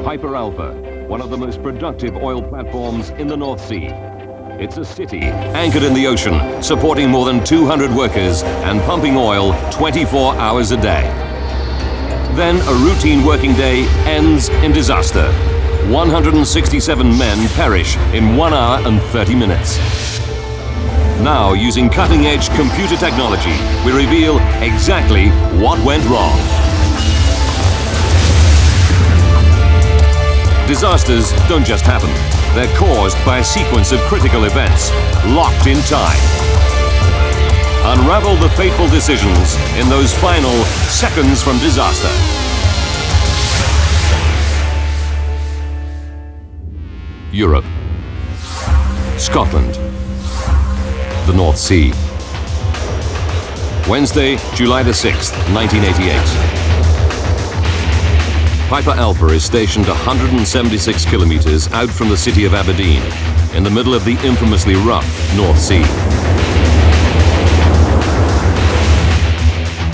Piper Alfa, one of the most productive oil platforms in the North Sea. It's a city anchored in the ocean, supporting more than 200 workers and pumping oil 24 hours a day. Then a routine working day ends in disaster. 167 men perish in 1 hour and 30 minutes. Now, using cutting-edge computer technology, we reveal exactly what went wrong. Disasters don't just happen. They're caused by a sequence of critical events, locked in time. Unravel the fateful decisions in those final seconds from disaster. Europe, Scotland, the North Sea. Wednesday, July the 6th, 1988. Piper Alfa is stationed 176 kilometers out from the city of Aberdeen, in the middle of the infamously rough North Sea.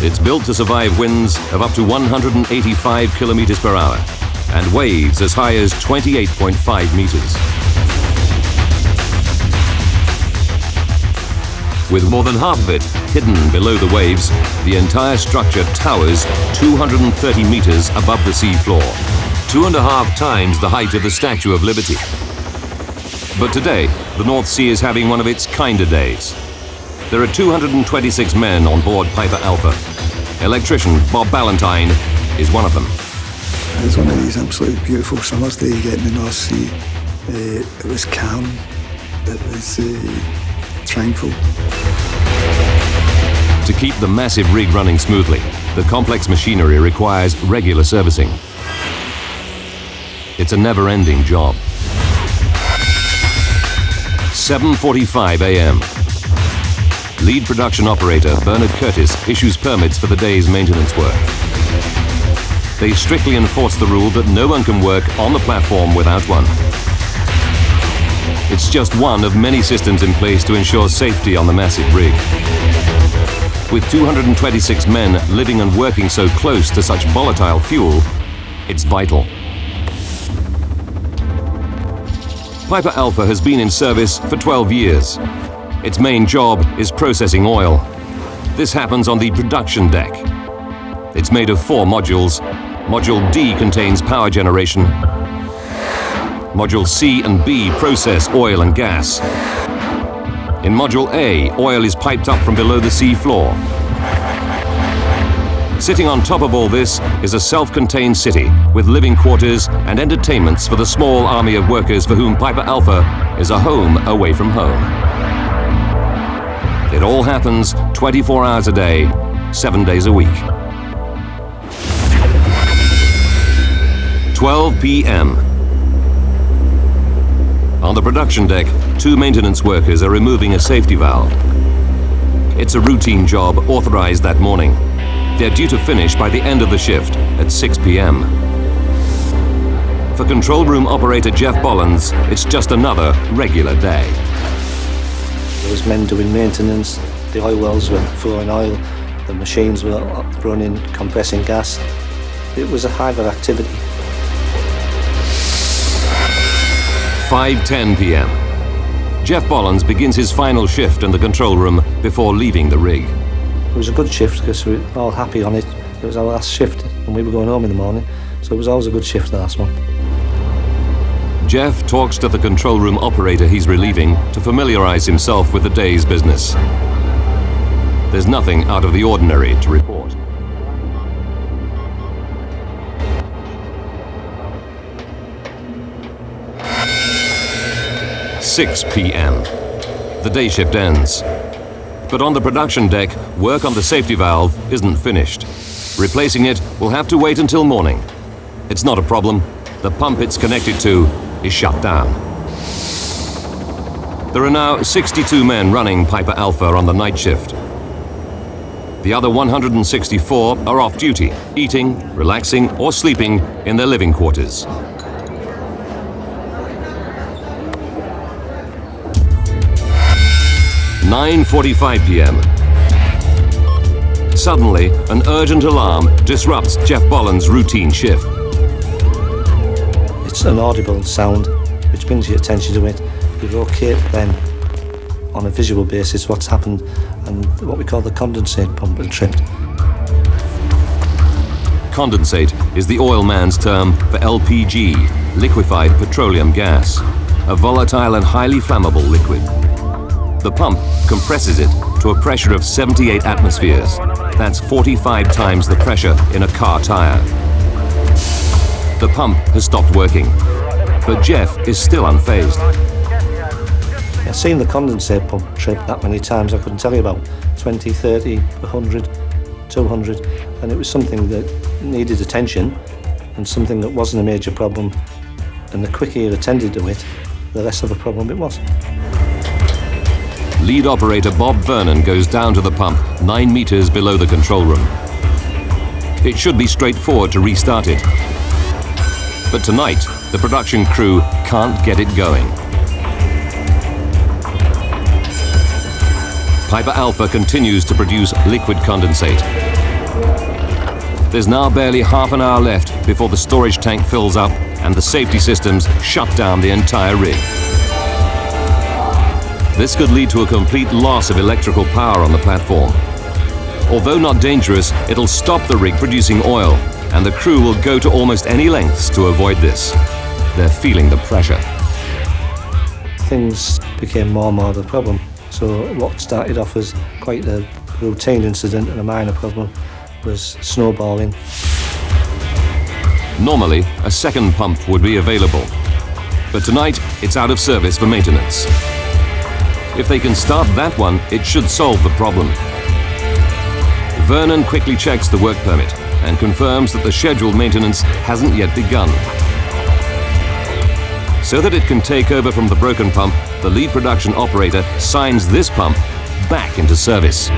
It's built to survive winds of up to 185 kilometers per hour and waves as high as 28.5 meters. With more than half of it hidden below the waves, the entire structure towers 230 meters above the sea floor, 2.5 times the height of the Statue of Liberty. But today, the North Sea is having one of its kinder days. There are 226 men on board Piper Alfa. Electrician Bob Ballantyne is one of them. It was one of these absolutely beautiful summers that you get in the North Sea. It was calm, it was tranquil. To keep the massive rig running smoothly, the complex machinery requires regular servicing. It's a never-ending job. 7:45 a.m. Lead production operator Bernard Curtis issues permits for the day's maintenance work. They strictly enforce the rule that no one can work on the platform without one. It's just one of many systems in place to ensure safety on the massive rig. With 226 men living and working so close to such volatile fuel, it's vital. Piper Alfa has been in service for 12 years. Its main job is processing oil. This happens on the production deck. It's made of 4 modules. Module D contains power generation. Module C and B process oil and gas. In Module A, oil is piped up from below the sea floor. Sitting on top of all this is a self-contained city with living quarters and entertainments for the small army of workers for whom Piper Alfa is a home away from home. It all happens 24 hours a day, 7 days a week. 12 p.m. On the production deck, 2 maintenance workers are removing a safety valve. It's a routine job authorized that morning. They're due to finish by the end of the shift at 6 p.m. For control room operator Jeff Bollins, it's just another regular day. There was men doing maintenance, the oil wells were throwing oil, the machines were running, compressing gas. It was a hive of activity. 5:10 p.m. Jeff Bollins begins his final shift in the control room before leaving the rig. It was a good shift because we were all happy on it. It was our last shift and we were going home in the morning, so it was always a good shift, the last one. Jeff talks to the control room operator he's relieving to familiarize himself with the day's business. There's nothing out of the ordinary to report. "6 p.m. The day shift ends. But on the production deck, work on the safety valve isn't finished. Replacing it will have to wait until morning. It's not a problem. The pump it's connected to is shut down. There are now 62 men running Piper Alfa on the night shift. The other 164 are off duty, eating, relaxing, or sleeping in their living quarters. "9:45 p.m. Suddenly, an urgent alarm disrupts Jeff Bollins' routine shift. there's an audible sound which brings your attention to it. You locate then on a visual basis what's happened, and what we call the condensate pump will trip. Condensate is the oil man's term for LPG, liquefied petroleum gas, a volatile and highly flammable liquid. The pump compresses it to a pressure of 78 atmospheres. That's 45 times the pressure in a car tire. The pump has stopped working, but Jeff is still unfazed. I've seen the condensate pump trip that many times I couldn't tell you about. 20, 30, 100, 200, and it was something that needed attention and something that wasn't a major problem, and the quicker you attended to it, the less of a problem it was. Lead operator Bob Vernon goes down to the pump 9 meters below the control room. It should be straightforward to restart it. But tonight, the production crew can't get it going. Piper Alfa continues to produce liquid condensate. There's now barely half an hour left before the storage tank fills up and the safety systems shut down the entire rig. This could lead to a complete loss of electrical power on the platform. Although not dangerous, it'll stop the rig producing oil, and the crew will go to almost any lengths to avoid this. They're feeling the pressure. Things became more and more of a problem. So what started off as quite a routine incident and a minor problem was snowballing. Normally, a second pump would be available, but tonight it's out of service for maintenance. If they can start that one, it should solve the problem. Vernon quickly checks the work permit and confirms that the scheduled maintenance hasn't yet begun. So that it can take over from the broken pump, the lead production operator signs this pump back into service.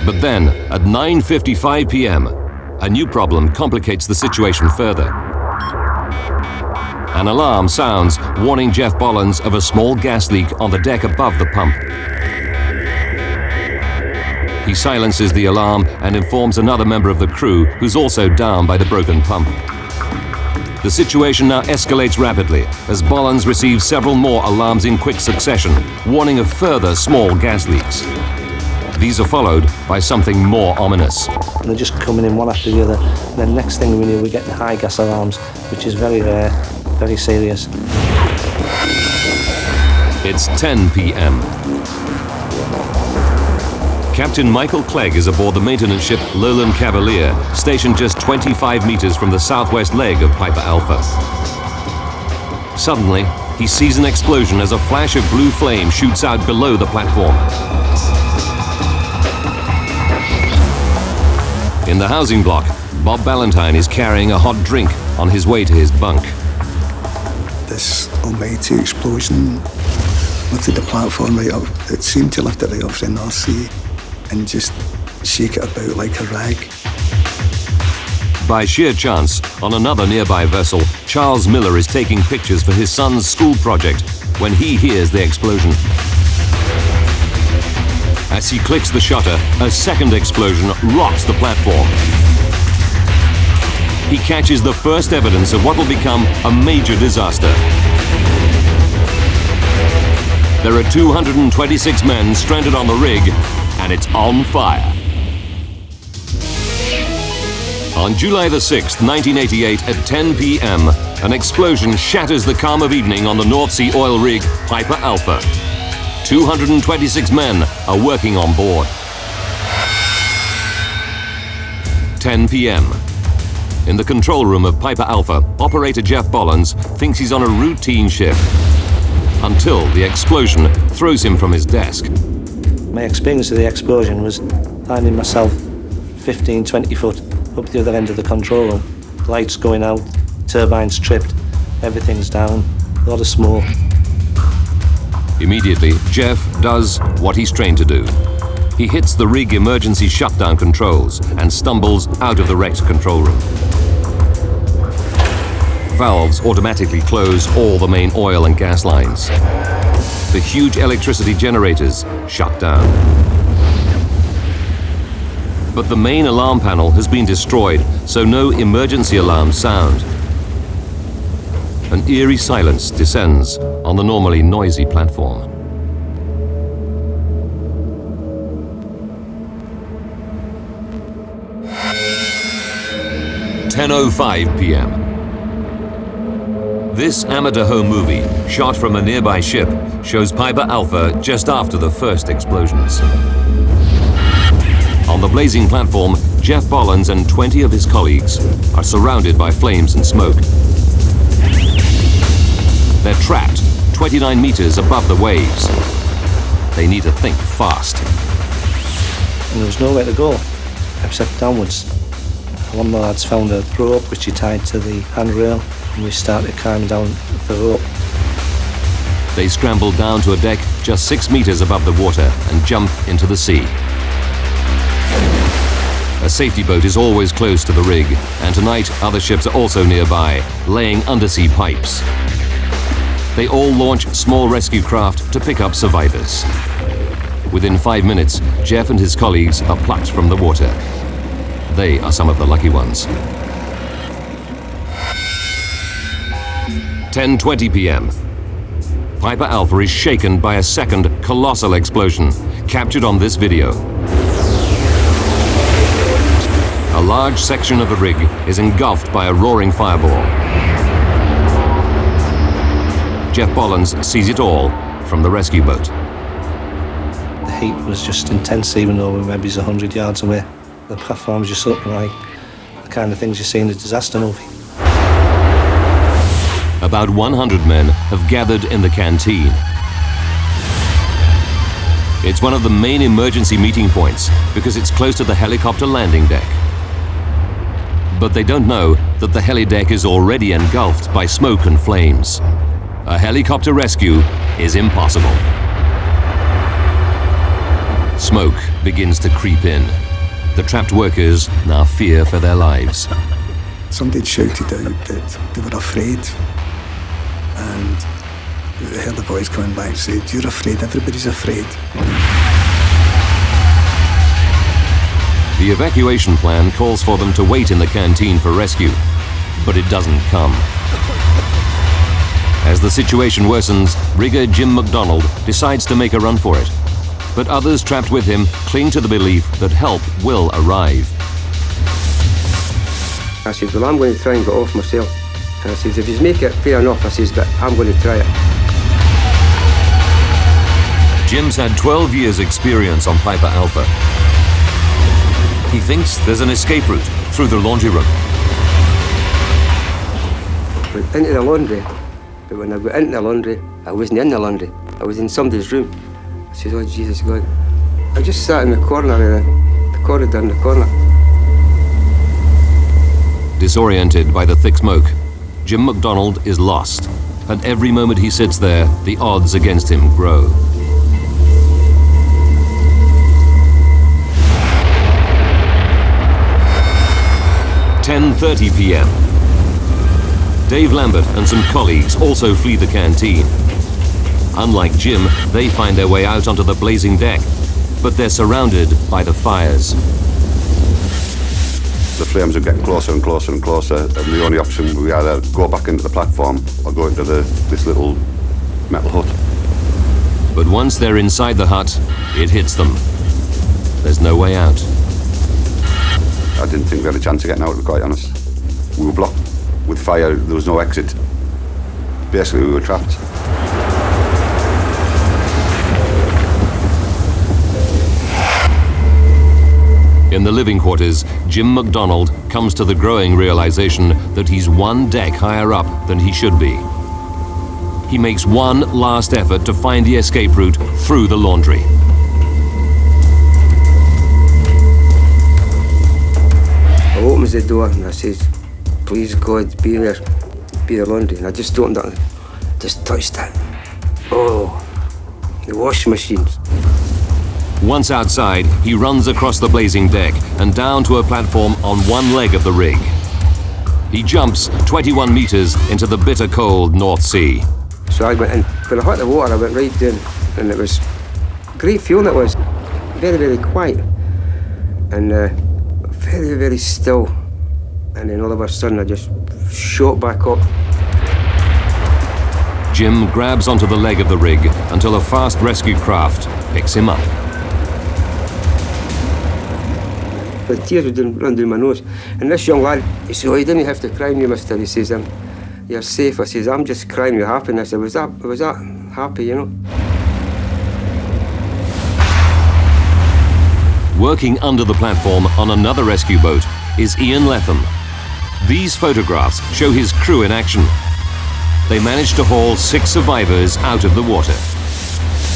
But then, at 9:55 p.m., a new problem complicates the situation further. An alarm sounds, warning Jeff Bollins of a small gas leak on the deck above the pump. He silences the alarm and informs another member of the crew who's also down by the broken pump. The situation now escalates rapidly as Bollins receives several more alarms in quick succession, warning of further small gas leaks. These are followed by something more ominous. And they're just coming in one after the other. And then next thing we knew, we get the high gas alarms, which is very rare, very serious. It's 10 p.m. Captain Michael Clegg is aboard the maintenance ship Lowland Cavalier, stationed just 25 meters from the southwest leg of Piper Alfa. Suddenly, he sees an explosion as a flash of blue flame shoots out below the platform. In the housing block, Bob Ballantyne is carrying a hot drink on his way to his bunk. This almighty explosion lifted the platform right up. It seemed to lift it right off the North Sea and just shake it about like a rag. By sheer chance, on another nearby vessel, Charles Miller is taking pictures for his son's school project when he hears the explosion. As he clicks the shutter, a second explosion rocks the platform. He catches the first evidence of what will become a major disaster. There are 226 men stranded on the rig, and it's on fire. On July the 6th, 1988, at 10 p.m., an explosion shatters the calm of evening on the North Sea oil rig Piper Alfa. 226 men are working on board. 10 p.m. In the control room of Piper Alfa, operator Jeff Bollins thinks he's on a routine shift until the explosion throws him from his desk. My experience of the explosion was finding myself 15, 20 foot up the other end of the control room. Lights going out, turbines tripped, everything's down, a lot of smoke. Immediately, Jeff does what he's trained to do. He hits the rig emergency shutdown controls and stumbles out of the wrecked control room. Valves automatically close all the main oil and gas lines. The huge electricity generators shut down. But the main alarm panel has been destroyed, so no emergency alarms sound. An eerie silence descends on the normally noisy platform. "10:05 p.m. This amateur home movie, shot from a nearby ship, shows Piper Alpha just after the first explosions. On the blazing platform, Jeff Bollins and 20 of his colleagues are surrounded by flames and smoke. They're trapped 29 meters above the waves. They need to think fast. And there was nowhere to go except downwards. One of the lads found a rope which he tied to the handrail, and we started climbing down the rope. They scramble down to a deck just 6 meters above the water and jump into the sea. A safety boat is always close to the rig, and tonight other ships are also nearby, laying undersea pipes. They all launch small rescue craft to pick up survivors. Within 5 minutes, Jeff and his colleagues are plucked from the water. They are some of the lucky ones. 10:20 p.m. Piper Alpha is shaken by a second colossal explosion, captured on this video. A large section of the rig is engulfed by a roaring fireball. Jeff Bollins sees it all from the rescue boat. The heat was just intense, even though we were maybe 100 yards away. The platform was just looking like the kind of things you see in a disaster movie. About 100 men have gathered in the canteen. It's one of the main emergency meeting points because it's close to the helicopter landing deck. But they don't know that the heli deck is already engulfed by smoke and flames. A helicopter rescue is impossible. Smoke begins to creep in. The trapped workers now fear for their lives. Somebody shouted out that they were afraid, and I heard the voice coming back and said, "You're afraid, everybody's afraid." The evacuation plan calls for them to wait in the canteen for rescue, but it doesn't come. As the situation worsens, rigger Jim McDonald decides to make a run for it. But others trapped with him cling to the belief that help will arrive. I said, well, I'm going to try and get off myself. And I said, if you make it fair enough, I says, but I'm going to try it. Jim's had 12 years' experience on Piper Alpha. He thinks there's an escape route through the laundry room. I went into the laundry, but when I got into the laundry, I wasn't in the laundry. I was in somebody's room. I said, oh, Jesus God. I just sat in the corner of the corridor in the corner. Disoriented by the thick smoke, Jim McDonald is lost. At every moment he sits there, the odds against him grow. "10:30 p.m. Dave Lambert and some colleagues also flee the canteen. Unlike Jim, they find their way out onto the blazing deck, but they're surrounded by the fires. The flames are getting closer and closer and closer, and the only option, we either go back into the platform or go into this little metal hut. But once they're inside the hut, it hits them. There's no way out. I didn't think we had a chance of getting out, to be quite honest. We were blocked with fire, there was no exit. Basically, we were trapped. In the living quarters, Jim McDonald comes to the growing realization that he's one deck higher up than he should be. He makes one last effort to find the escape route through the laundry. I opens the door and I says, please God, be there, be the laundry. And I just opened it and just touched it. Oh, the washing machines. Once outside, he runs across the blazing deck and down to a platform on one leg of the rig. He jumps 21 meters into the bitter cold North Sea. So I went in. When I hit the water, I went right down, and it was great feeling. It was very, very quiet. And very, very still. And then all of a sudden I just shot back up. Jim grabs onto the leg of the rig until a fast rescue craft picks him up. The tears would run down my nose. And this young lad, he said, "Oh, you didn't have to cry, you mister." He says, "You're safe." I says, "I'm just crying with happiness." I was that happy, you know. Working under the platform on another rescue boat is Ian Letham. These photographs show his crew in action. They managed to haul 6 survivors out of the water.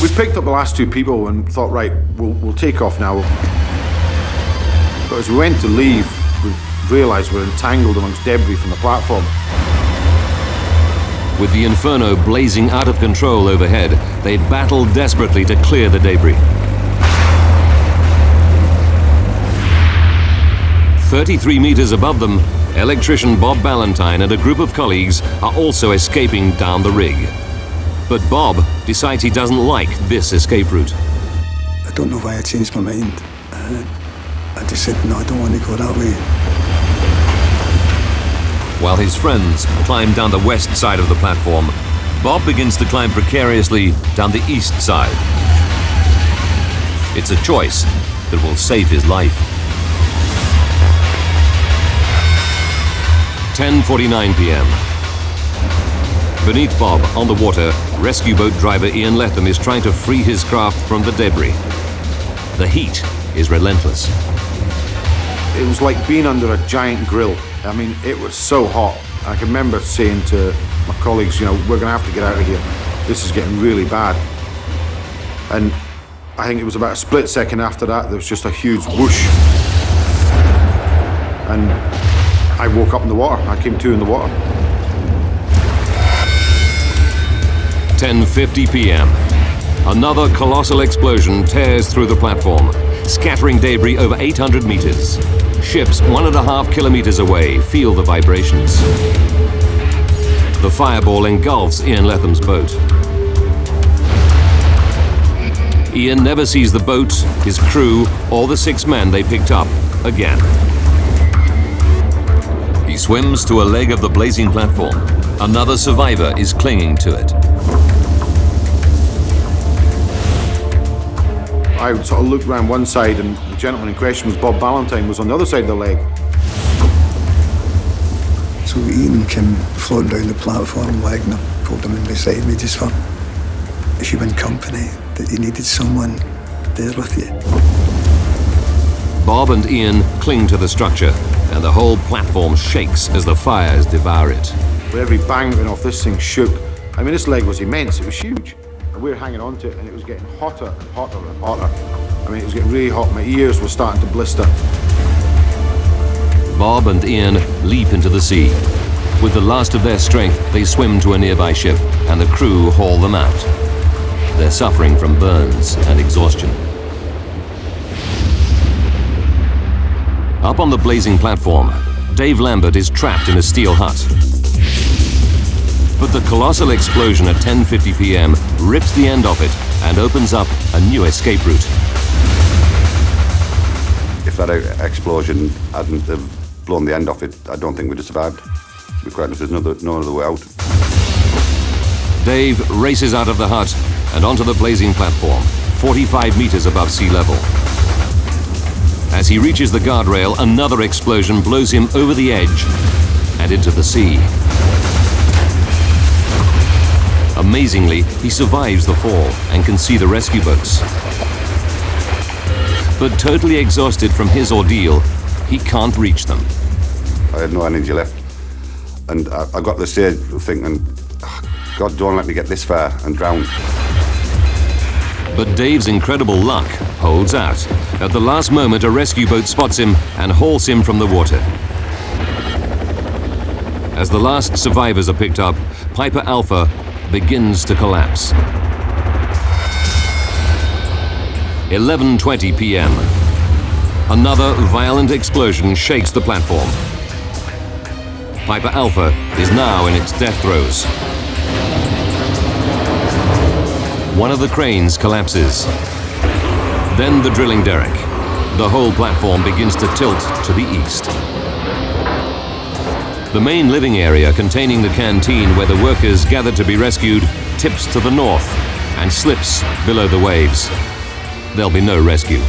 We picked up the last 2 people and thought, right, we'll take off now. But as we went to leave, we realised we're entangled amongst debris from the platform. With the inferno blazing out of control overhead, they battled desperately to clear the debris. 33 meters above them, electrician Bob Ballantyne and a group of colleagues are also escaping down the rig. But Bob decides he doesn't like this escape route. I don't know why I changed my mind. I just said, no, I don't want to go that way. While his friends climb down the west side of the platform, Bob begins to climb precariously down the east side. It's a choice that will save his life. 10:49 p.m. Beneath Bob, on the water, rescue boat driver Ian Letham is trying to free his craft from the debris. The heat is relentless. It was like being under a giant grill. I mean, it was so hot. I can remember saying to my colleagues, you know, we're going to have to get out of here. This is getting really bad. And I think it was about a split second after that, there was just a huge whoosh. And I woke up in the water. I came to in the water. 10:50 p.m. Another colossal explosion tears through the platform, scattering debris over 800 meters. Ships 1.5 kilometers away feel the vibrations. The fireball engulfs Ian Letham's boat. Ian never sees the boat, his crew, or the 6 men they picked up again. He swims to a leg of the blazing platform. Another survivor is clinging to it. I sort of looked around one side and the gentleman in question was Bob Ballantyne, was on the other side of the leg. So Ian came floating down the platform leg and I pulled him in beside me just for human company, that you needed someone there with you. Bob and Ian cling to the structure, and the whole platform shakes as the fires devour it. With every bang that went off, this thing shook. I mean, this leg was immense, it was huge. And we were hanging on to it, and it was getting hotter and hotter and hotter. I mean, it was getting really hot. My ears were starting to blister. Bob and Ian leap into the sea. With the last of their strength, they swim to a nearby ship, and the crew haul them out. They're suffering from burns and exhaustion. Up on the blazing platform, Dave Lambert is trapped in a steel hut. But the colossal explosion at 10:50 p.m. rips the end off it and opens up a new escape route. If that explosion hadn't have blown the end off it, I don't think we'd have survived. To be quite honest, there's no other way out. Dave races out of the hut and onto the blazing platform, 45 meters above sea level. As he reaches the guardrail, another explosion blows him over the edge and into the sea. Amazingly, he survives the fall and can see the rescue boats. But totally exhausted from his ordeal, he can't reach them. I had no energy left. And I got to the stage thinking, God, don't let me get this far and drown. But Dave's incredible luck holds out. At the last moment, a rescue boat spots him and hauls him from the water. As the last survivors are picked up, Piper Alfa begins to collapse. 11:20 p.m. Another violent explosion shakes the platform. Piper Alfa is now in its death throes. One of the cranes collapses. Then the drilling derrick. The whole platform begins to tilt to the east. The main living area containing the canteen where the workers gathered to be rescued tips to the north and slips below the waves. There'll be no rescue.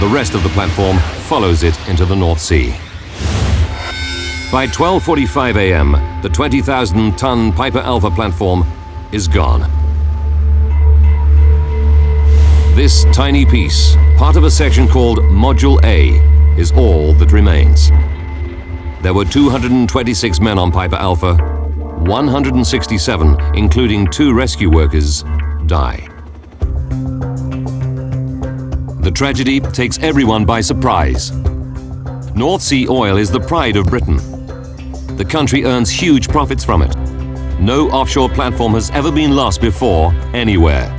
The rest of the platform follows it into the North Sea. By 12:45 a.m., the 20,000-ton Piper Alpha platform is gone. This tiny piece, part of a section called Module A, is all that remains. There were 226 men on Piper Alpha. 167, including 2 rescue workers, die. The tragedy takes everyone by surprise. North Sea oil is the pride of Britain. The country earns huge profits from it. No offshore platform has ever been lost before, anywhere.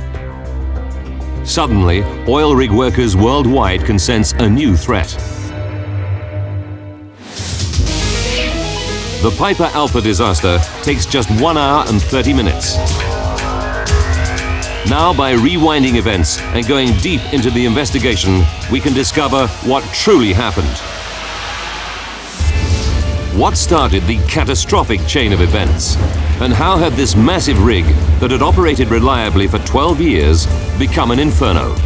Suddenly, oil rig workers worldwide can sense a new threat. The Piper Alpha disaster takes just 1 hour and 30 minutes. Now, by rewinding events and going deep into the investigation, we can discover what truly happened. What started the catastrophic chain of events? And how had this massive rig that had operated reliably for 12 years become an inferno?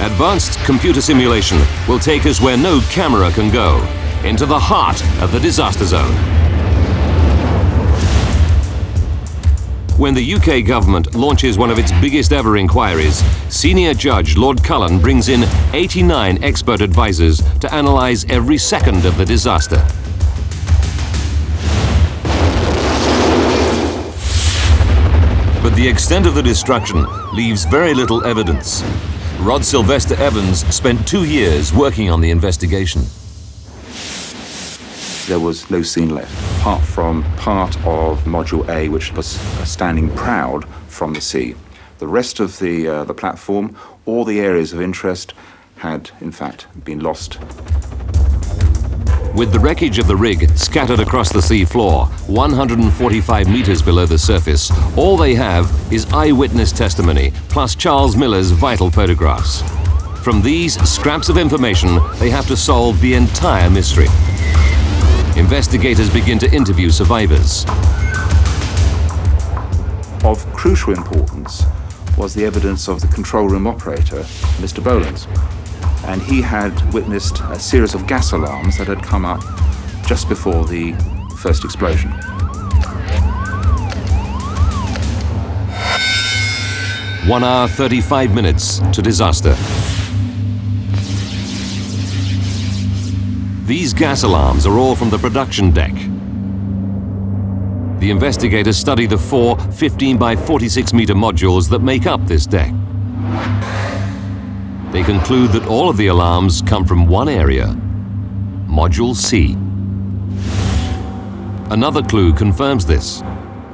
Advanced computer simulation will take us where no camera can go, into the heart of the disaster zone. When the UK government launches one of its biggest ever inquiries, Senior Judge Lord Cullen brings in 89 expert advisors to analyse every second of the disaster. But the extent of the destruction leaves very little evidence. Rod Sylvester Evans spent 2 years working on the investigation. There was no scene left, apart from part of Module A, which was standing proud from the sea. The rest of the platform, all the areas of interest, had in fact been lost. With the wreckage of the rig scattered across the sea floor, 145 meters below the surface, all they have is eyewitness testimony, plus Charles Miller's vital photographs. From these scraps of information, they have to solve the entire mystery. Investigators begin to interview survivors. Of crucial importance was the evidence of the control room operator, Mr. Bolins. And he had witnessed a series of gas alarms that had come up just before the first explosion. One hour, 35 minutes to disaster. These gas alarms are all from the production deck. The investigators study the 4 15 by 46 meter modules that make up this deck. They conclude that all of the alarms come from one area, Module C. Another clue confirms this.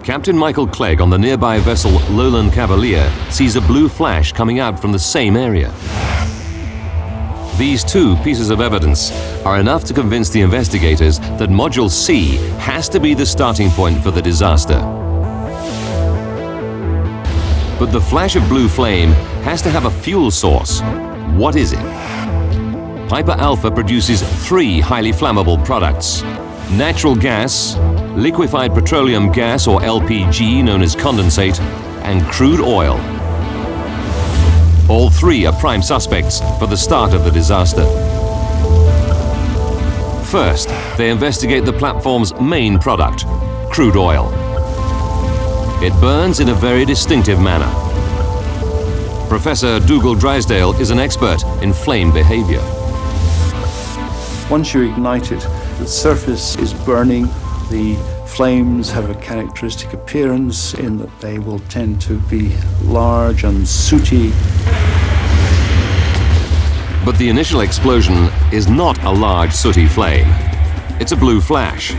Captain Michael Clegg on the nearby vessel Lowland Cavalier sees a blue flash coming out from the same area. These 2 pieces of evidence are enough to convince the investigators that Module C has to be the starting point for the disaster. But the flash of blue flame has to have a fuel source. What is it? Piper Alpha produces 3 highly flammable products: natural gas, liquefied petroleum gas or LPG known as condensate, and crude oil. All 3 are prime suspects for the start of the disaster. First, they investigate the platform's main product, crude oil. It burns in a very distinctive manner. Professor Dougal Drysdale is an expert in flame behavior. Once you ignite it, the surface is burning. The flames have a characteristic appearance in that they will tend to be large and sooty. But the initial explosion is not a large sooty flame. It's a blue flash.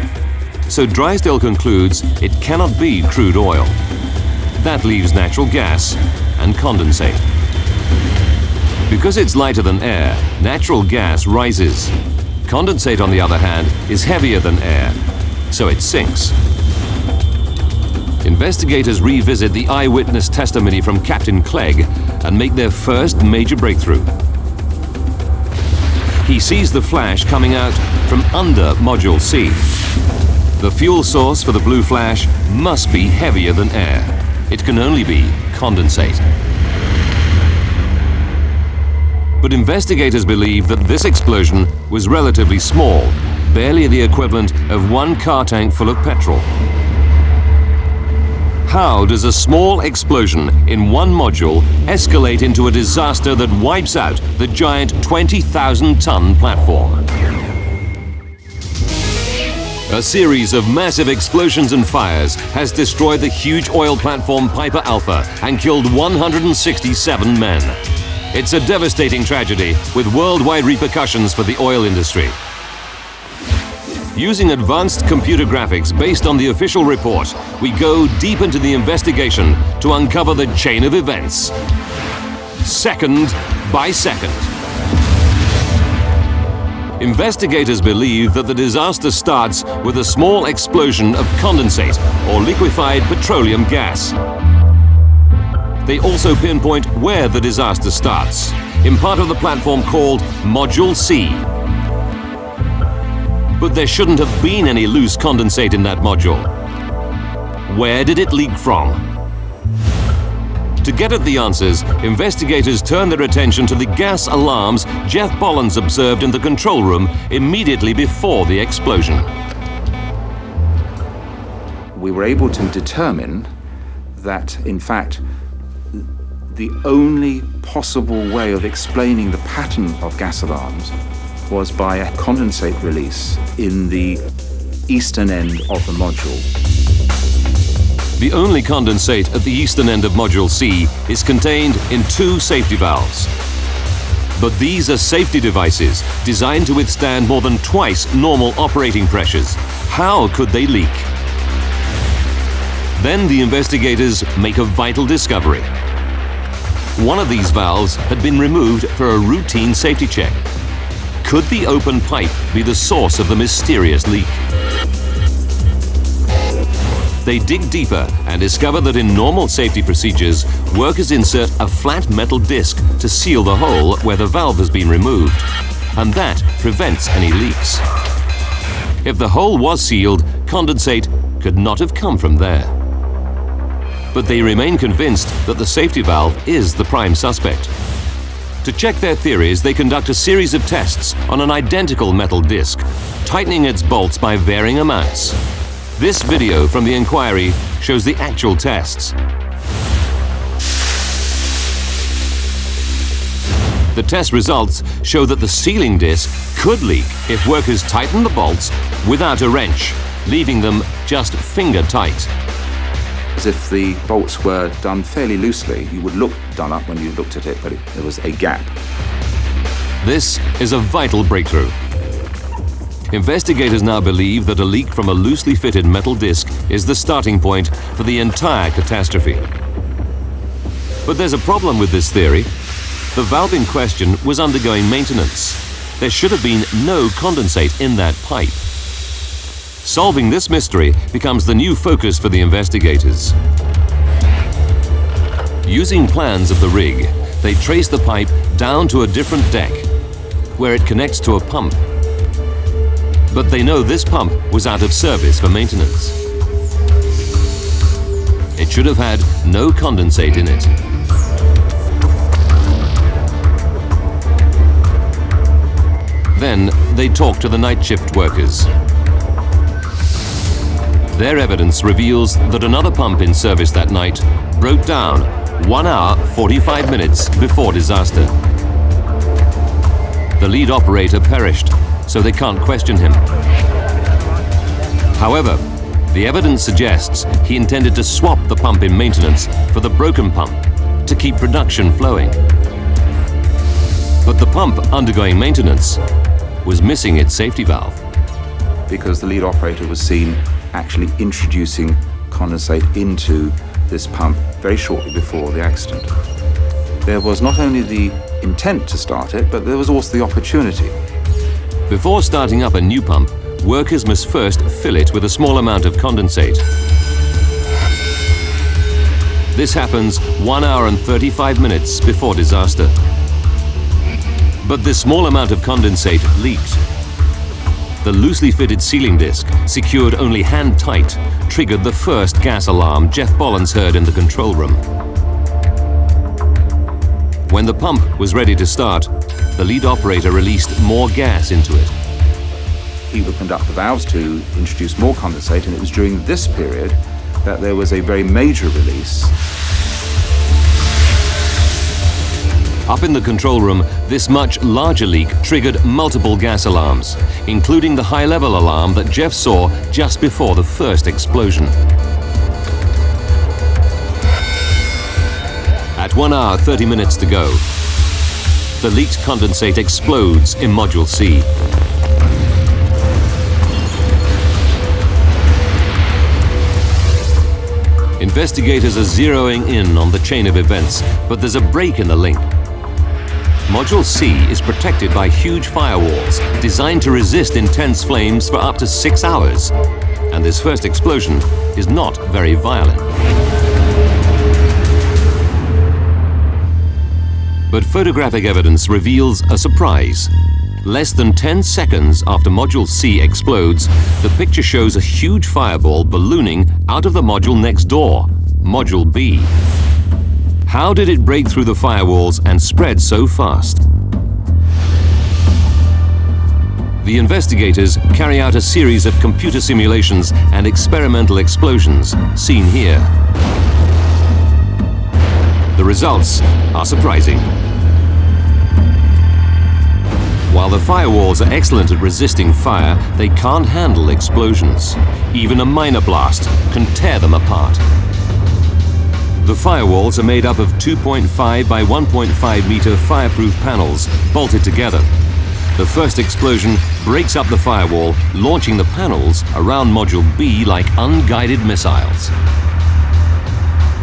So Drysdale concludes it cannot be crude oil. That leaves natural gas and condensate. Because it's lighter than air, natural gas rises. Condensate, on the other hand, is heavier than air, so it sinks. investigators revisit the eyewitness testimony from Captain Clegg and make their first major breakthrough. He sees the flash coming out from under Module C. The fuel source for the blue flash must be heavier than air. It can only be condensate. But investigators believe that this explosion was relatively small, barely the equivalent of one car tank full of petrol. How does a small explosion in one module escalate into a disaster that wipes out the giant 20,000-ton platform? A series of massive explosions and fires has destroyed the huge oil platform Piper Alpha and killed 167 men. It's a devastating tragedy with worldwide repercussions for the oil industry. Using advanced computer graphics based on the official report, we go deep into the investigation to uncover the chain of events, second by second. Investigators believe that the disaster starts with a small explosion of condensate or liquefied petroleum gas. They also pinpoint where the disaster starts, in part of the platform called Module C. But there shouldn't have been any loose condensate in that module. Where did it leak from? To get at the answers, investigators turn their attention to the gas alarms Jeff Bollins observed in the control room immediately before the explosion. We were able to determine that, in fact, the only possible way of explaining the pattern of gas alarms was by a condensate release in the eastern end of the module. The only condensate at the eastern end of Module C is contained in two safety valves. But these are safety devices designed to withstand more than twice normal operating pressures. How could they leak? Then the investigators make a vital discovery. One of these valves had been removed for a routine safety check. Could the open pipe be the source of the mysterious leak? They dig deeper and discover that in normal safety procedures, workers insert a flat metal disc to seal the hole where the valve has been removed, and that prevents any leaks. If the hole was sealed, condensate could not have come from there. But they remain convinced that the safety valve is the prime suspect. To check their theories, they conduct a series of tests on an identical metal disc, tightening its bolts by varying amounts. This video from the inquiry shows the actual tests. The test results show that the sealing disc could leak if workers tighten the bolts without a wrench, leaving them just finger tight. As if the bolts were done fairly loosely, you would look done up when you looked at it, but there was a gap. This is a vital breakthrough. Investigators now believe that a leak from a loosely fitted metal disc is the starting point for the entire catastrophe. But there's a problem with this theory. The valve in question was undergoing maintenance. There should have been no condensate in that pipe. Solving this mystery becomes the new focus for the investigators. Using plans of the rig, they trace the pipe down to a different deck, where it connects to a pump. But they know this pump was out of service for maintenance. It should have had no condensate in it. Then they talk to the night shift workers. Their evidence reveals that another pump in service that night broke down 1 hour, 45 minutes before disaster. The lead operator perished, so they can't question him. However, the evidence suggests he intended to swap the pump in maintenance for the broken pump to keep production flowing. But the pump undergoing maintenance was missing its safety valve. Because the lead operator was seen actually introducing condensate into this pump very shortly before the accident. There was not only the intent to start it, but there was also the opportunity. Before starting up a new pump, workers must first fill it with a small amount of condensate. This happens 1 hour and 35 minutes before disaster. But this small amount of condensate leaked. The loosely fitted sealing disc, secured only hand-tight, triggered the first gas alarm Jeff Bollins heard in the control room. When the pump was ready to start, the lead operator released more gas into it. He opened up the valves to introduce more condensate, and it was during this period that there was a very major release. Up in the control room, this much larger leak triggered multiple gas alarms, including the high-level alarm that Jeff saw just before the first explosion. At 1 hour, 30 minutes to go, the leaked condensate explodes in Module C. Investigators are zeroing in on the chain of events, but there's a break in the link. Module C is protected by huge firewalls designed to resist intense flames for up to 6 hours. And this first explosion is not very violent. But photographic evidence reveals a surprise. Less than 10 seconds after Module C explodes, the picture shows a huge fireball ballooning out of the module next door, Module B. How did it break through the firewalls and spread so fast? The investigators carry out a series of computer simulations and experimental explosions, seen here. The results are surprising. While the firewalls are excellent at resisting fire, they can't handle explosions. Even a minor blast can tear them apart. The firewalls are made up of 2.5 by 1.5 meter fireproof panels bolted together. The first explosion breaks up the firewall, launching the panels around Module B like unguided missiles.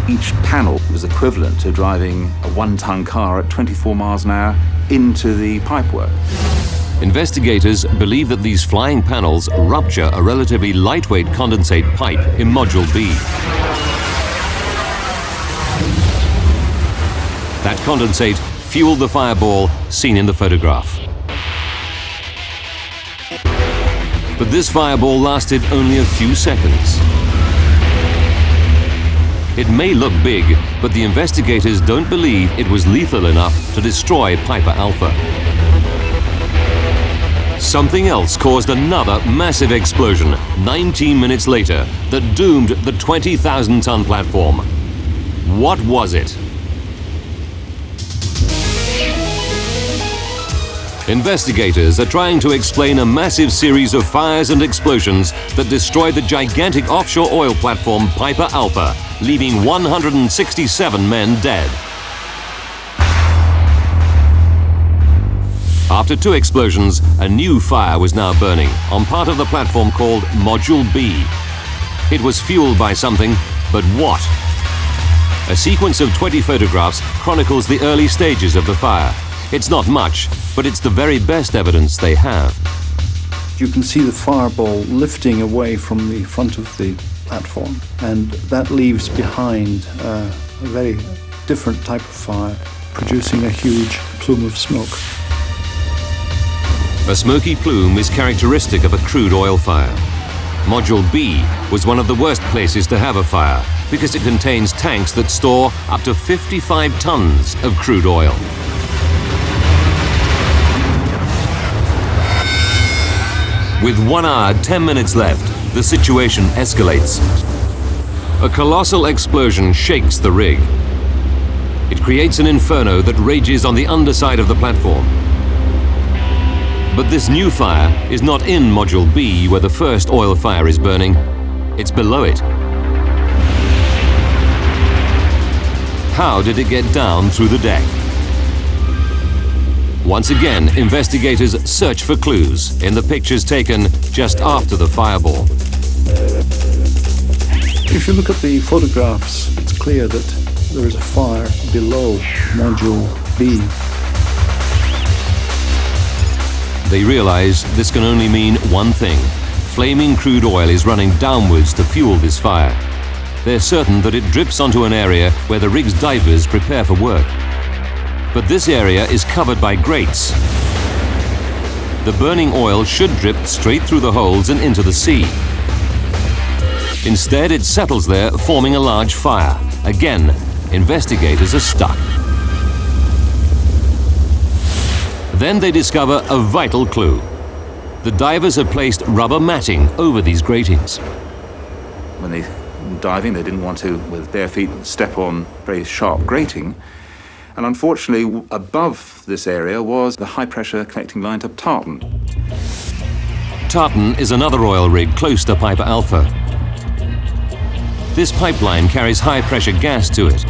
Each panel was equivalent to driving a 1-ton car at 24 miles an hour into the pipework. Investigators believe that these flying panels rupture a relatively lightweight condensate pipe in Module B. That condensate fueled the fireball seen in the photograph. But this fireball lasted only a few seconds. It may look big, but the investigators don't believe it was lethal enough to destroy Piper Alpha. Something else caused another massive explosion 19 minutes later that doomed the 20,000-ton platform. What was it? Investigators are trying to explain a massive series of fires and explosions that destroyed the gigantic offshore oil platform Piper Alpha, leaving 167 men dead. After 2 explosions, a new fire was now burning on part of the platform called Module B. It was fueled by something, but what? A sequence of 20 photographs chronicles the early stages of the fire. It's not much, but it's the very best evidence they have. You can see the fireball lifting away from the front of the platform, and that leaves behind a very different type of fire, producing a huge plume of smoke. A smoky plume is characteristic of a crude oil fire. Module B was one of the worst places to have a fire because it contains tanks that store up to 55 tons of crude oil. With 1 hour, 10 minutes left, the situation escalates. A colossal explosion shakes the rig. It creates an inferno that rages on the underside of the platform. But this new fire is not in Module B, where the first oil fire is burning. It's below it. How did it get down through the deck? Once again, investigators search for clues in the pictures taken just after the fireball. If you look at the photographs, it's clear that there is a fire below Module B. They realize this can only mean one thing. Flaming crude oil is running downwards to fuel this fire. they're certain that it drips onto an area where the rig's divers prepare for work. But this area is covered by grates. The burning oil should drip straight through the holes and into the sea. Instead, it settles there, forming a large fire. Again, investigators are stuck. Then they discover a vital clue. The divers have placed rubber matting over these gratings. When they were diving, they didn't want to, with bare feet, step on very sharp grating. And unfortunately, above this area was the high-pressure connecting line to Tartan. Tartan is another oil rig close to Piper Alpha. This pipeline carries high-pressure gas to it.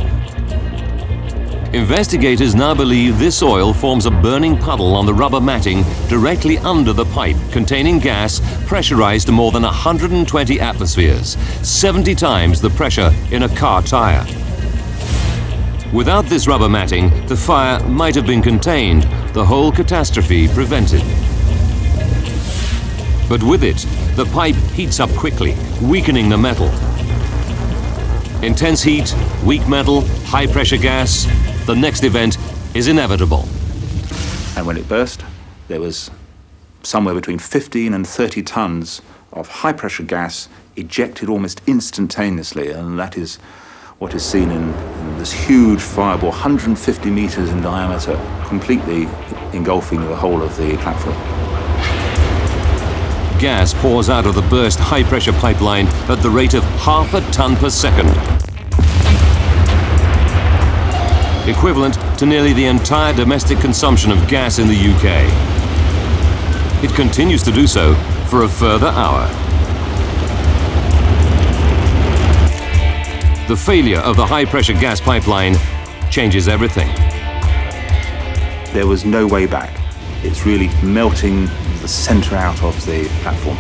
Investigators now believe this oil forms a burning puddle on the rubber matting directly under the pipe, containing gas pressurized to more than 120 atmospheres, 70 times the pressure in a car tire. Without this rubber matting, the fire might have been contained, the whole catastrophe prevented. But with it, the pipe heats up quickly, weakening the metal. Intense heat, weak metal, high-pressure gas. The next event is inevitable. And when it burst, there was somewhere between 15 and 30 tons of high-pressure gas ejected almost instantaneously, and that is what is seen in this huge fireball, 150 meters in diameter, completely engulfing the whole of the platform. Gas pours out of the burst high-pressure pipeline at the rate of half a ton per second, equivalent to nearly the entire domestic consumption of gas in the UK. It continues to do so for a further hour. The failure of the high-pressure gas pipeline changes everything. There was no way back. It's really melting the center out of the platform.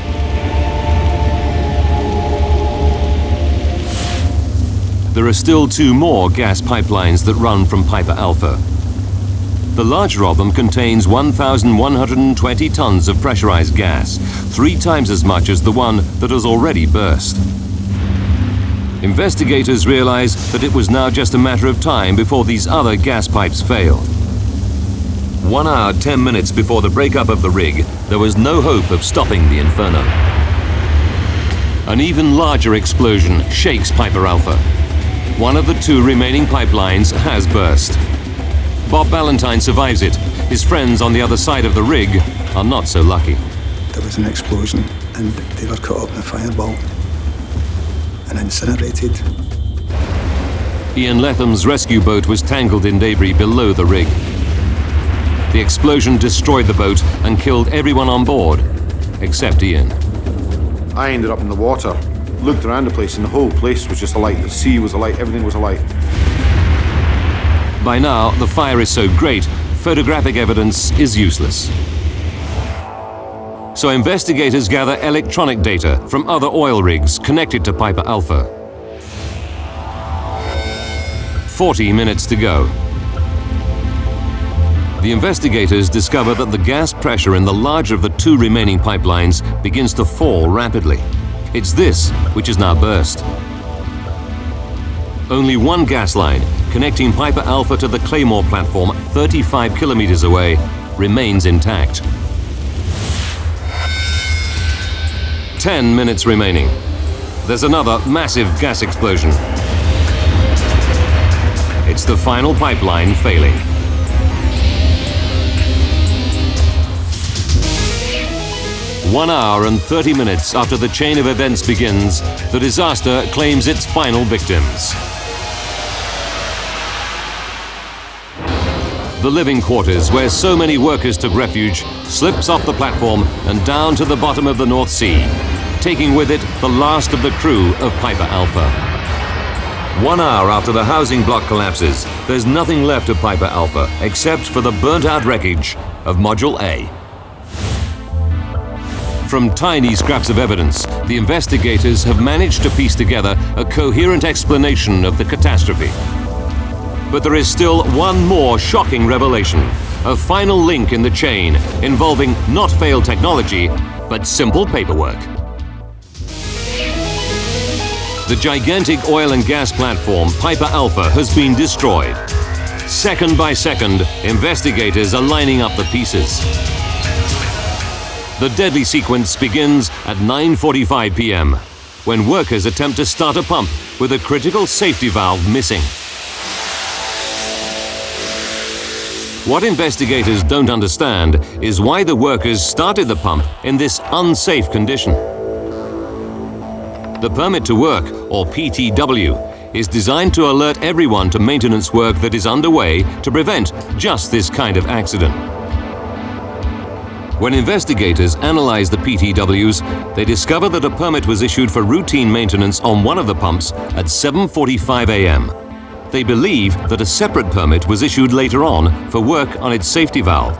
There are still 2 more gas pipelines that run from Piper Alpha. The larger of them contains 1,120 tons of pressurized gas, 3 times as much as the one that has already burst. Investigators realize that it was now just a matter of time before these other gas pipes failed. 1 hour, 10 minutes before the breakup of the rig, there was no hope of stopping the inferno. An even larger explosion shakes Piper Alpha. One of the 2 remaining pipelines has burst. Bob Ballantyne survives it. His friends on the other side of the rig are not so lucky. There was an explosion and they were caught up in a fireball and incinerated. Ian Letham's rescue boat was tangled in debris below the rig. The explosion destroyed the boat and killed everyone on board, except Ian. I ended up in the water, looked around the place, and the whole place was just alight. The sea was alight, everything was alight. By now, the fire is so great, photographic evidence is useless. So investigators gather electronic data from other oil rigs connected to Piper Alpha. 40 minutes to go. The investigators discover that the gas pressure in the larger of the 2 remaining pipelines begins to fall rapidly. It's this which is now burst. Only one gas line, connecting Piper Alpha to the Claymore platform 35 kilometers away, remains intact. 10 minutes remaining. There's another massive gas explosion. It's the final pipeline failing. One hour and 30 minutes after the chain of events begins, the disaster claims its final victims. The living quarters, where so many workers took refuge, slips off the platform and down to the bottom of the North Sea, taking with it the last of the crew of Piper Alpha. 1 hour after the housing block collapses, there's nothing left of Piper Alpha except for the burnt-out wreckage of Module A. From tiny scraps of evidence, the investigators have managed to piece together a coherent explanation of the catastrophe. But there is still one more shocking revelation, a final link in the chain involving not failed technology, but simple paperwork. The gigantic oil and gas platform, Piper Alpha, has been destroyed. Second by second, investigators are lining up the pieces. The deadly sequence begins at 9:45 p.m. when workers attempt to start a pump with a critical safety valve missing. What investigators don't understand is why the workers started the pump in this unsafe condition. The permit to work, or PTW, is designed to alert everyone to maintenance work that is underway to prevent just this kind of accident. When investigators analyze the PTWs, they discover that a permit was issued for routine maintenance on one of the pumps at 7:45 a.m. They believe that a separate permit was issued later on for work on its safety valve.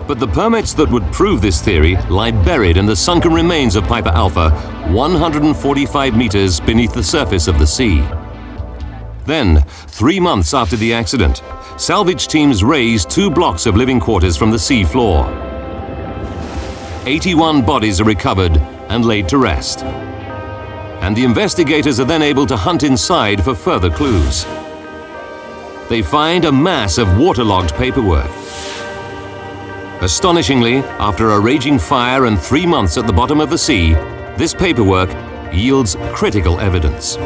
But the permits that would prove this theory lie buried in the sunken remains of Piper Alpha, 145 meters beneath the surface of the sea. Then, 3 months after the accident, salvage teams raise 2 blocks of living quarters from the sea floor. 81 bodies are recovered and laid to rest. And the investigators are then able to hunt inside for further clues. They find a mass of waterlogged paperwork. Astonishingly, after a raging fire and 3 months at the bottom of the sea, this paperwork yields critical evidence.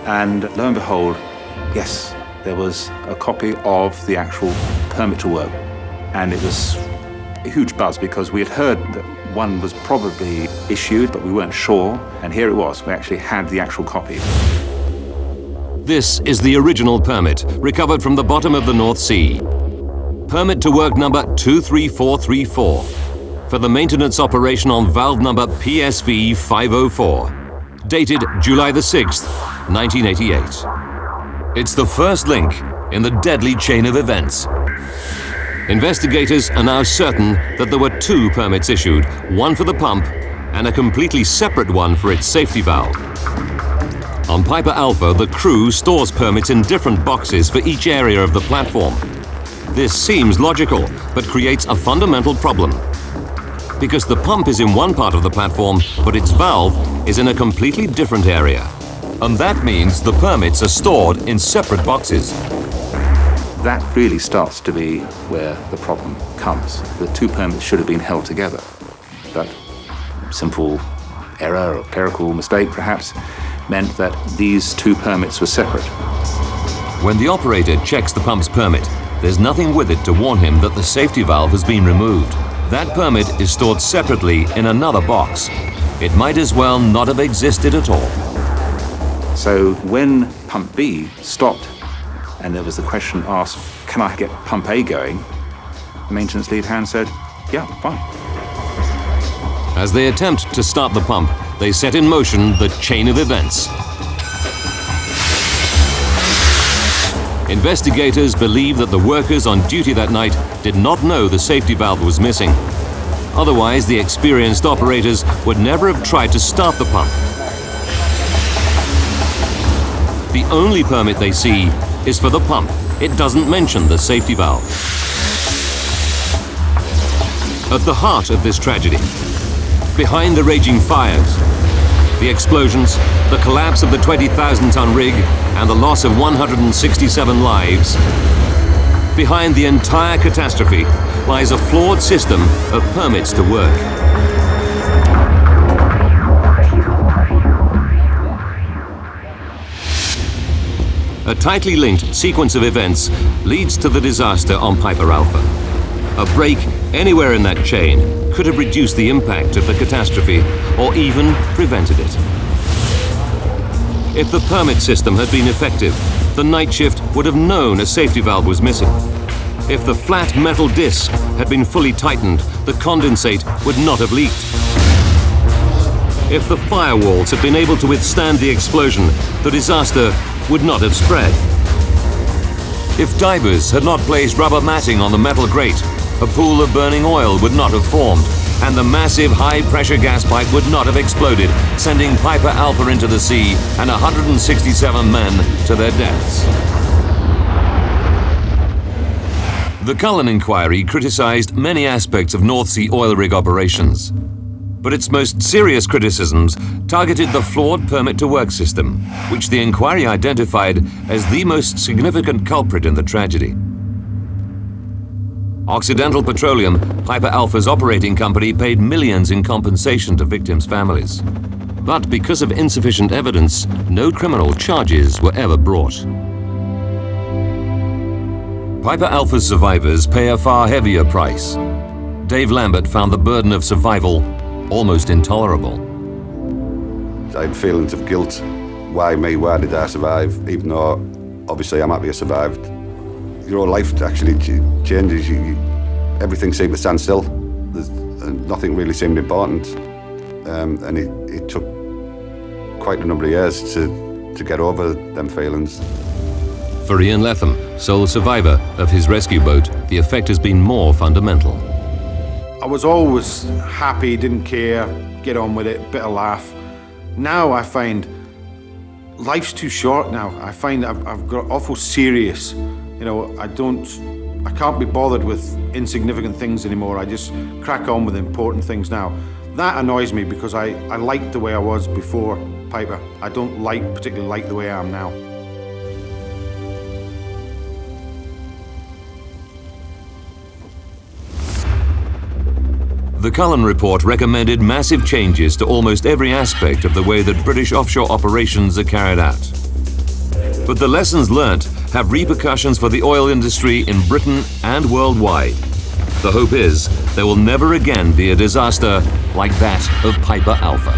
And lo and behold, yes, there was a copy of the actual permit to work. And it was a huge buzz because we had heard that one was probably issued, but we weren't sure. And here it was, we actually had the actual copy. This is the original permit, recovered from the bottom of the North Sea. Permit to work number 23434 for the maintenance operation on valve number PSV 504, dated July the 6th, 1988. It's the first link in the deadly chain of events. Investigators are now certain that there were 2 permits issued, one for the pump and a completely separate one for its safety valve. On Piper Alpha, the crew stores permits in different boxes for each area of the platform. This seems logical, but creates a fundamental problem. Because the pump is in one part of the platform, but its valve is in a completely different area. And that means the permits are stored in separate boxes. That really starts to be where the problem comes. The 2 permits should have been held together. But simple error or clerical mistake, perhaps, meant that these 2 permits were separate. When the operator checks the pump's permit, there's nothing with it to warn him that the safety valve has been removed. That permit is stored separately in another box. It might as well not have existed at all. So when pump B stopped and there was the question asked, can I get pump A going? The maintenance lead hand said, yeah, fine. As they attempt to start the pump, they set in motion the chain of events. Investigators believe that the workers on duty that night did not know the safety valve was missing. Otherwise, the experienced operators would never have tried to start the pump. The only permit they see is for the pump. It doesn't mention the safety valve. At the heart of this tragedy, behind the raging fires, the explosions, the collapse of the 20,000-ton rig, and the loss of 167 lives, behind the entire catastrophe lies a flawed system of permits to work. A tightly linked sequence of events leads to the disaster on Piper Alpha. A break anywhere in that chain could have reduced the impact of the catastrophe or even prevented it. If the permit system had been effective, the night shift would have known a safety valve was missing. If the flat metal disc had been fully tightened, the condensate would not have leaked. If the firewalls had been able to withstand the explosion, the disaster would not have spread. If divers had not placed rubber matting on the metal grate, a pool of burning oil would not have formed, and the massive high-pressure gas pipe would not have exploded, sending Piper Alpha into the sea and 167 men to their deaths. The Cullen inquiry criticised many aspects of North Sea oil rig operations. But its most serious criticisms targeted the flawed permit-to-work system, which the inquiry identified as the most significant culprit in the tragedy. Occidental Petroleum, Piper Alpha's operating company, paid millions in compensation to victims' families. But because of insufficient evidence, no criminal charges were ever brought. Piper Alpha's survivors pay a far heavier price. Dave Lambert found the burden of survival almost intolerable. I had feelings of guilt. Why me? Why did I survive? Even though obviously I'm happy I survived. Your whole life actually changes. Everything seemed to stand still. Nothing really seemed important. And it took quite a number of years to get over them feelings. For Ian Letham, sole survivor of his rescue boat, the effect has been more fundamental. I was always happy, didn't care, get on with it, bit of laugh. Now I find life's too short now. I find I've got awful serious. You know, I can't be bothered with insignificant things anymore. I just crack on with important things now. That annoys me because I liked the way I was before Piper. I don't particularly like the way I am now. The Cullen report recommended massive changes to almost every aspect of the way that British offshore operations are carried out. But the lessons learnt have repercussions for the oil industry in Britain and worldwide. The hope is there will never again be a disaster like that of Piper Alpha.